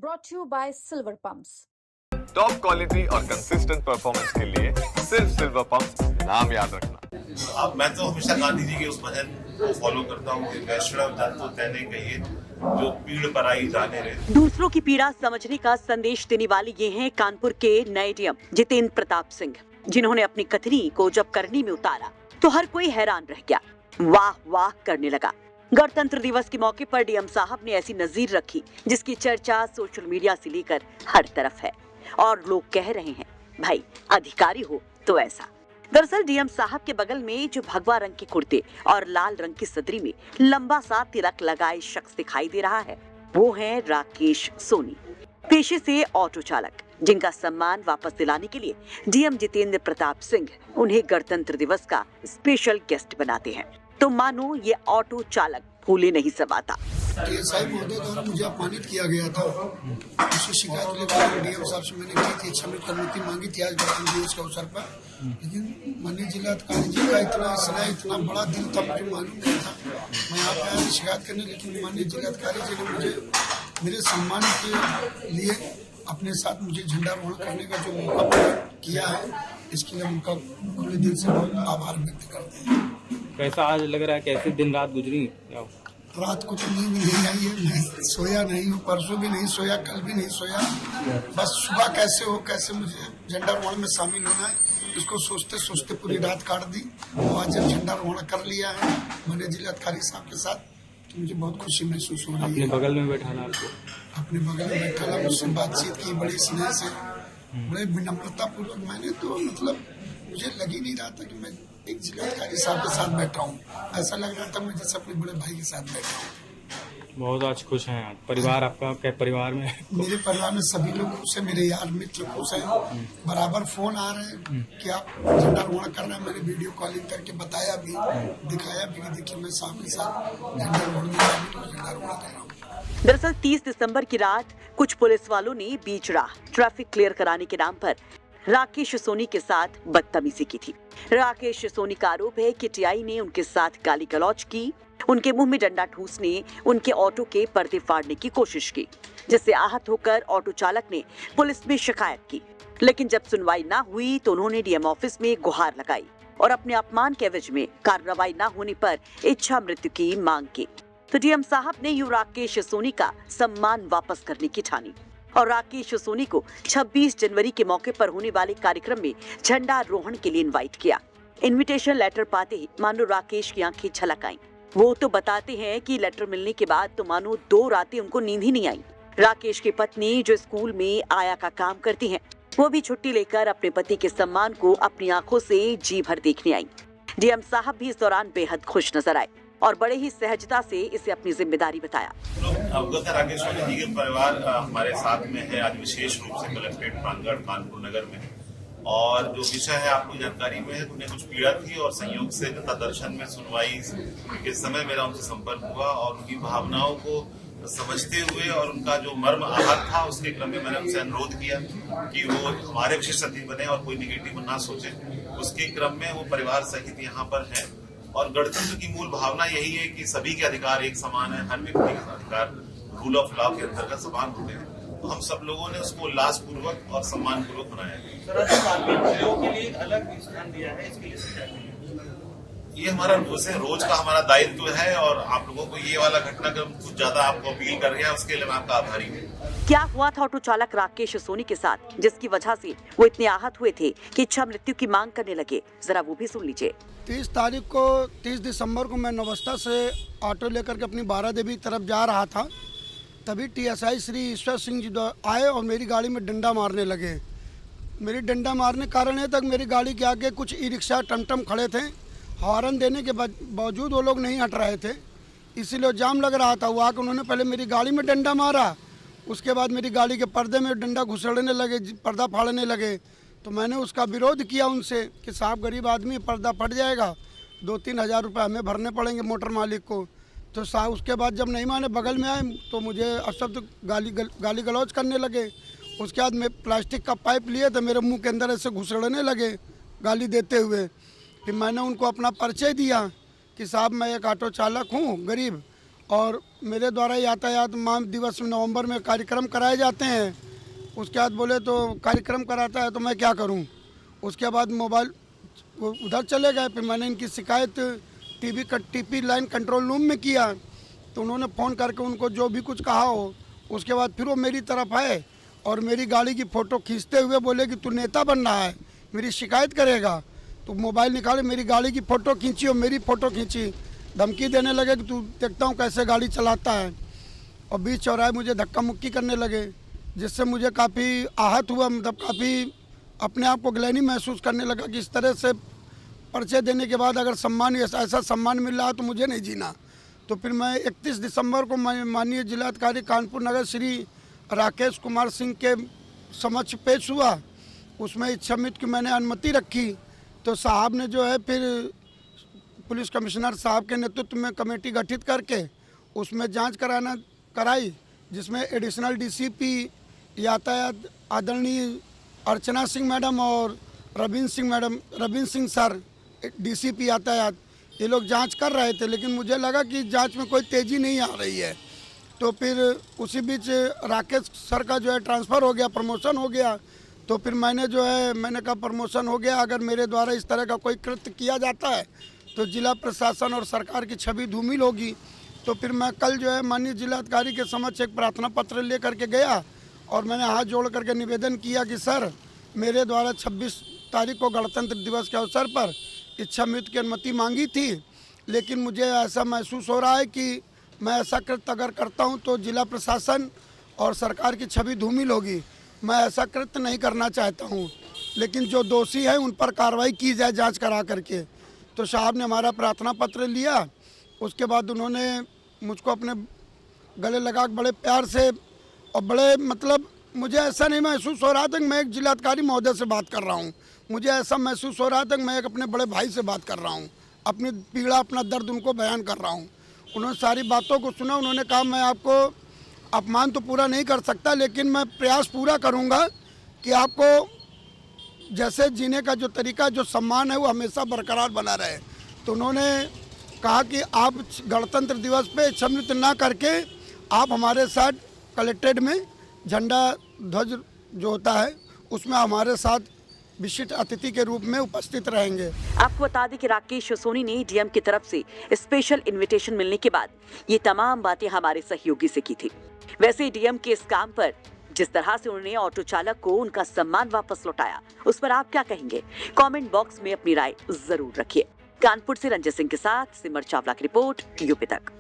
brought to you by Silver Pumps. Top quality और consistent performance के लिए सिर्फ सिल्वर पंप्स नाम याद रखना। अब मैं तो हमेशा गांधी जी के उस भजन को फॉलो करता हूँ कि वैष्णव जन तो तैने कहिए जो पीड़ पर आई जाने रहे। दूसरों की पीड़ा समझने का संदेश देने वाले ये हैं कानपुर के नए डीएम जितेंद्र प्रताप सिंह, जिन्होंने अपनी कथनी को जब करनी में उतारा तो हर कोई हैरान रह गया, वाह वाह करने लगा। गणतंत्र दिवस के मौके पर डीएम साहब ने ऐसी नजीर रखी जिसकी चर्चा सोशल मीडिया से लेकर हर तरफ है और लोग कह रहे हैं भाई अधिकारी हो तो ऐसा। दरअसल डीएम साहब के बगल में जो भगवा रंग के कुर्ते और लाल रंग की सदरी में लंबा सा तिलक लगाए शख्स दिखाई दे रहा है, वो है राकेश सोनी, पेशे से ऑटो चालक, जिनका सम्मान वापस दिलाने के लिए डीएम जितेंद्र प्रताप सिंह उन्हें गणतंत्र दिवस का स्पेशल गेस्ट बनाते हैं। तो मानो ये ऑटो चालक फूले नहीं समाता। टीएसआई महोदय द्वारा मुझे अपमानित किया गया था, उससे शिकायत लेकर डीएम साहब से मैंने की थी, क्षमा करने मांगी थी आज गणतंत्र दिवस के अवसर पर। लेकिन माननीय जिलाधिकारी जी का इतना स्नेह, इतना बड़ा दिल था, मुझे मालूम नहीं था। मैं यहाँ पे आया शिकायत करने, लेकिन माननीय जिलाधिकारी जी ने मुझे मेरे सम्मान के लिए अपने साथ मुझे झंडारोहण करने का जो मौका प्रदान किया है, इसके लिए उनका खुले दिल से बहुत आभार व्यक्त करते हैं। कैसा आज लग रहा है, कैसे दिन रात गुजरी? रात को तो नींद नहीं आई है, मैं सोया नहीं हूँ, परसों भी नहीं सोया, कल भी नहीं सोया। बस सुबह कैसे मुझे झंडारोहण में शामिल होना है, इसको सोचते सोचते पूरी रात काट दी। और आज जब झंडारोहण कर लिया है मैंने जिलाधिकारी साहब के साथ, तो मुझे बहुत खुशी महसूस हो रही है। अपने बगल में बैठाना आपको? अपने बगल में बैठाना, मुझसे बातचीत की बड़ी स्नेह से, बड़े विनम्रता पूर्वक। मैंने तो मुझे लग ही नहीं रहा था कि मैं एक जिलाधिकारी साहब के साथ बैठा हूँ, ऐसा लग रहा था मैं जैसे अपने बड़े भाई के साथ बैठा हूँ। बहुत आज खुश हैं आप? परिवार आपका क्या परिवार में? मेरे परिवार में सभी लोग खुश हैं, मेरे यार मित्र खुश हैं। बराबर फोन आ रहे हैं कि आप झंडारोहण कर रहे हैं। मैंने वीडियो कॉलिंग करके बताया भी, दिखाया भी कि देखिए मैं साहब के साथ झंडारोहण में झंडारोहण कर रहा हूँ। दरअसल 30 दिसंबर की रात कुछ पुलिस वालों ने बीच राह ट्रैफिक क्लियर कराने के नाम पर राकेश सोनी के साथ बदतमीजी की थी। राकेश सोनी का आरोप है कि टीआई ने उनके साथ गाली गलौज की, उनके मुंह में डंडा ठूसने, उनके ऑटो के पर्दे फाड़ने की कोशिश की, जिससे आहत होकर ऑटो चालक ने पुलिस में शिकायत की। लेकिन जब सुनवाई ना हुई तो उन्होंने डीएम ऑफिस में गुहार लगाई और अपने अपमान के एवज में कार्रवाई न होने पर इच्छा मृत्यु की मांग की। तो डीएम साहब ने यूं राकेश सोनी का सम्मान वापस करने की ठानी और राकेश सोनी को 26 जनवरी के मौके पर होने वाले कार्यक्रम में झंडारोहण के लिए इनवाइट किया। इनविटेशन लेटर पाते ही मानो राकेश की आंखें झलक आईं। वो तो बताते हैं कि लेटर मिलने के बाद तो मानो 2 रातें उनको नींद ही नहीं आई। राकेश की पत्नी जो स्कूल में आया का काम करती हैं, वो भी छुट्टी लेकर अपने पति के सम्मान को अपनी आंखों से जी भर देखने आई। डीएम साहब भी इस दौरान बेहद खुश नजर आए और बड़े ही सहजता से इसे अपनी जिम्मेदारी बताया। अवगत है राकेश सोनी जी के परिवार हमारे साथ में है आज विशेष रूप से कलेक्ट्रेट प्रांगण कानपुर नगर में, और जो विषय है आपको जानकारी में है, उन्हें कुछ पीड़ा थी और संयोग से जनता दर्शन में सुनवाई के समय मेरा उनसे संपर्क हुआ और उनकी भावनाओं को समझते हुए और उनका जो मर्म आहत था उसके क्रम में मैंने उनसे अनुरोध किया कि वो हमारे विशेष अतिथि बने और कोई निगेटिव ना सोचे। उसके क्रम में वो परिवार सहित यहाँ पर है और गणतंत्र की मूल भावना यही है कि सभी के अधिकार एक समान है, हर व्यक्ति के अधिकार रूल ऑफ लॉ के अंतर्गत समान होते हैं। तो हम सब लोगों ने उसको उल्लासपूर्वक और सम्मानपूर्वक मनाया है। ये हमारा रोज का हमारा दायित्व है और आप लोगों को ये वाला घटनाक्रम कुछ ज्यादा आपको अपील कर रहे हैं, उसके लिए मैं आपका आभारी हूँ। क्या हुआ था ऑटो चालक राकेश सोनी के साथ, जिसकी वजह से वो इतने आहत हुए थे कि इच्छा मृत्यु की मांग करने लगे? जरा वो भी सुन लीजिए। 30 दिसंबर को मैं नवस्था से ऑटो लेकर के अपनी बारा देवी की तरफ जा रहा था, तभी टीएसआई श्री ईश्वर सिंह जी आए और मेरी गाड़ी में डंडा मारने लगे। मेरी डंडा मारने के कारण है तक मेरी गाड़ी के आगे कुछ ई रिक्शा टमटम खड़े थे, हॉर्न देने के बावजूद वो लोग नहीं हट रहे थे, इसीलिए जाम लग रहा था। वो आकर उन्होंने पहले मेरी गाड़ी में डंडा मारा, उसके बाद मेरी गाड़ी के पर्दे में डंडा घुसड़ने लगे, पर्दा फाड़ने लगे। तो मैंने उसका विरोध किया उनसे कि साहब गरीब आदमी, पर्दा फट जाएगा, 2-3 हज़ार रुपये हमें भरने पड़ेंगे मोटर मालिक को। तो साहब उसके बाद जब नहीं माने बगल में आए तो मुझे अशब्द गाली गलौज करने लगे। उसके बाद मैं प्लास्टिक का पाइप लिए तो मेरे मुंह के अंदर ऐसे घुसड़ने लगे गाली देते हुए। फिर मैंने उनको अपना परिचय दिया कि साहब मैं एक ऑटो चालक हूँ गरीब, और मेरे द्वारा यातायात माह दिवस नवंबर में कार्यक्रम कराए जाते हैं। उसके बाद बोले तो कार्यक्रम कराता है तो मैं क्या करूं। उसके बाद मोबाइल वो उधर चले गए। फिर मैंने इनकी शिकायत टीपी लाइन कंट्रोल रूम में किया तो उन्होंने फ़ोन करके उनको जो भी कुछ कहा हो, उसके बाद फिर वो मेरी तरफ आए और मेरी गाड़ी की फ़ोटो खींचते हुए बोले कि तू नेता बन रहा है, मेरी शिकायत करेगा। तो मोबाइल निकाले, मेरी गाड़ी की फ़ोटो खींची और मेरी फ़ोटो खींची, धमकी देने लगे कि तू देखता हूँ कैसे गाड़ी चलाता है। और बीच चौराहे मुझे धक्का मुक्की करने लगे, जिससे मुझे काफ़ी आहत हुआ, मतलब काफ़ी अपने आप को ग्लैनी महसूस करने लगा कि इस तरह से परिचय देने के बाद अगर सम्मान ऐसा सम्मान मिल रहा है तो मुझे नहीं जीना। तो फिर मैं 31 दिसंबर को माननीय जिलाधिकारी कानपुर नगर श्री राकेश कुमार सिंह के समक्ष पेश हुआ। उसमें इच्छा मृत्यु की मैंने अनुमति रखी तो साहब ने जो है फिर पुलिस कमिश्नर साहब के नेतृत्व में कमेटी गठित करके उसमें जांच कराई, जिसमें एडिशनल डीसीपी यातायात आदरणीय अर्चना सिंह मैडम और रविंद्र सिंह सर डीसीपी यातायात, ये लोग जांच कर रहे थे। लेकिन मुझे लगा कि जांच में कोई तेज़ी नहीं आ रही है। तो फिर उसी बीच राकेश सर का जो है ट्रांसफ़र हो गया, प्रमोशन हो गया। तो फिर मैंने कहा प्रमोशन हो गया, अगर मेरे द्वारा इस तरह का कोई कृत्य किया जाता है तो जिला प्रशासन और सरकार की छवि धूमिल होगी। तो फिर मैं कल जो है माननीय जिलाधिकारी के समक्ष एक प्रार्थना पत्र ले करके गया और मैंने हाथ जोड़ करके निवेदन किया कि सर, मेरे द्वारा 26 तारीख को गणतंत्र दिवस के अवसर पर इच्छा मृत्यु की अनुमति मांगी थी, लेकिन मुझे ऐसा महसूस हो रहा है कि मैं ऐसा कृत्य अगर करता हूं तो जिला प्रशासन और सरकार की छवि धूमिल होगी। मैं ऐसा कृत्य नहीं करना चाहता हूं, लेकिन जो दोषी हैं उन पर कार्रवाई की जाए जांच करा करके। तो साहब ने हमारा प्रार्थना पत्र लिया। उसके बाद उन्होंने मुझको अपने गले लगा बड़े प्यार से और बड़े मतलब मुझे ऐसा नहीं महसूस हो रहा था कि मैं एक जिलाधिकारी महोदय से बात कर रहा हूँ। मुझे ऐसा महसूस हो रहा था कि मैं एक अपने बड़े भाई से बात कर रहा हूँ, अपनी पीड़ा अपना दर्द उनको बयान कर रहा हूँ। उन्होंने सारी बातों को सुना। उन्होंने कहा मैं आपको अपमान तो पूरा नहीं कर सकता, लेकिन मैं प्रयास पूरा करूँगा कि आपको जैसे जीने का जो तरीका, जो सम्मान है वो हमेशा बरकरार बना रहे। तो उन्होंने कहा कि आप गणतंत्र दिवस पे इच्छा मृत्यु ना करके आप हमारे साथ कलेक्ट्रेट में झंडा ध्वज जो होता है उसमें हमारे साथ विशिष्ट अतिथि के रूप में उपस्थित रहेंगे। आपको बता दें कि राकेश सोनी ने डीएम की तरफ से स्पेशल इनविटेशन मिलने के बाद ये तमाम बातें हमारे सहयोगी से की थी। वैसे डीएम के इस काम पर जिस तरह से उन्होंने ऑटो चालक को उनका सम्मान वापस लौटाया, उस पर आप क्या कहेंगे? कमेंट बॉक्स में अपनी राय जरूर रखिए। कानपुर से रंजन सिंह के साथ सिमर चावला की रिपोर्ट, यूपी तक।